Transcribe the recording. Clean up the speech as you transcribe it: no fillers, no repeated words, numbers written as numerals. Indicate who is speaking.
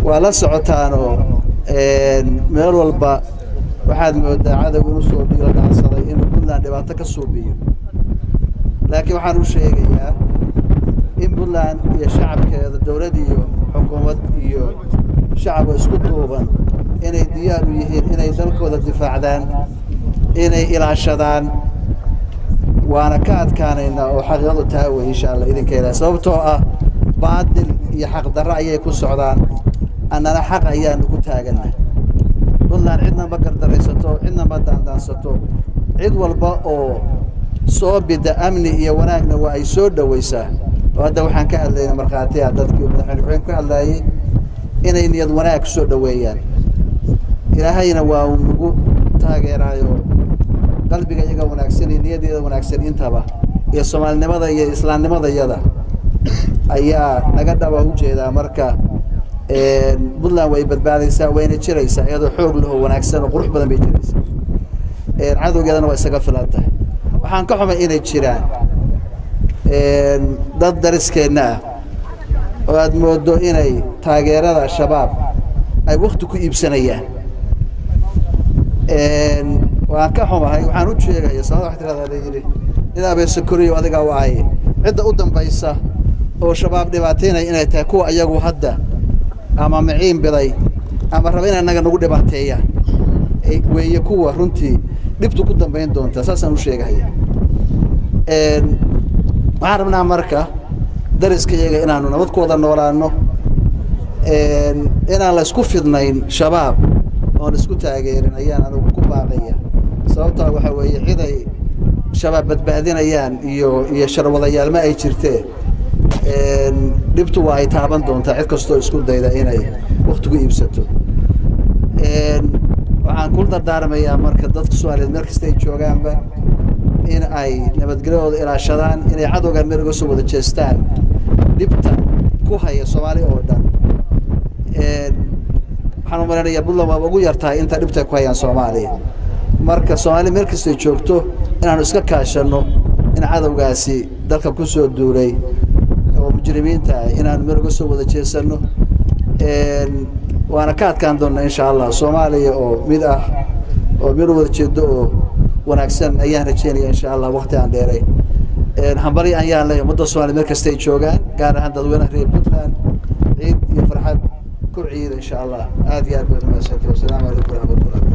Speaker 1: ولا سعتانو meel walba waxaad moodaa cadawga inuu soo dhigo dhacsaday inuu Puntland dhibaato ka soo biyo laakiin waxaan u sheegayaa in Puntland iyo shacabkeeda dawladda iyo xukuumad iyo shacab isku duuban inay diyaar u yihiin inay dalkooda difaacdaan inay ilaashadaan waana ka adkaanayna oo xaqiiqadu taa way insha Allah idinka ilaa sababtoo ah baadil iyo xaq darro ayay ku socdaan annana xaq ayaan ku taaganaa Puntland cidna ma gardaraysato cidna ma daandaansato cid walba oo soo bida amni iyo wanaagna waa ay soo dhawaysaa oo hadda waxaan ka hadlaynaa markhaatiga dadkii madaxweynaha ka hadlayay inay niyad wanaag soo dhaweeyaan ilaahayna waa uu nagu taageerayo qalbiga iyaga wanaagsan iyo niyadeeda wanaagsan intaba iyo Soomaalinimada iyo Islaamnimada iyada ayaa naga dhaba u jeedaa marka Puntland way badbaadaysaa wayna jiraysaa iyadoo xoog leh oo wanaagsan oo qurux badan bay jiraysaa cadawgeedana waa isaga filantahay waxaan ka xumay inay jiraan dad dariskeena oo aad moodo inay taageerada shabaab ay waqti ku iibsanayaan waan ka xumahay waxaan u sheegayaa sabab wax tirada yiri ila bay sakoriyo adiga waay cid u dambaysa oo shabaab dhibaateynay inay tahay kuwa ayagu hadda ama maciin biday ama rabeen anaga nagu dhibaateeyaan weeye kuwa runtii dhibtu ku dambeyn doonta saasan u sheegayaa waxaan rabnaa marka dariskayaga inaanu nabad ku wada noolaano inaan la isku fidnayn shabaab oo isku taageerin ayaan anigu ku baaqaya sababtoo waxa weeye ciiday shabaab badbaadinayaan iyo sharwadayaal ma ay jirtee dhibtu waa ay taaban doontaa cid kastoo isku dayda inay waqtigu iibsato waxaan ku dardaarmayaa marka dadka Soomaaliyeed meel kasta ay joogaanba in ay nabadgelyadooda ilaashadaan inay cadowga meel uga soo wada jeestaan dhibta ku haya Soomaaliya oo dhan waxaan u maleynayaa Puntland waa ugu yartahay inta dhibta ku hayaan Soomaaliya marka Soomaaliya meel kasta ay joogto inaanu iska kaashano in cadowgaasi dalka ku soo duulay oo mujrimiinta inaan meel uga soo wada jeesano waana ka adkaan doonaa insha Allah Soomaaliya oo mid ah oo meel wada jeedo oo wanaagsan ayaan rajeynayaa insha Allah waqti aan dheeray hambari ayaan leeyahay ummadda Soomaaliyeed meel kasta ay joogaan gaar ahaan dadweynaha reer Puntland ciid iyo farxad ku ciid insha Allah aad iyo aad baan u mahadsantahay. Assalaamu calaykum wa rahmatullahi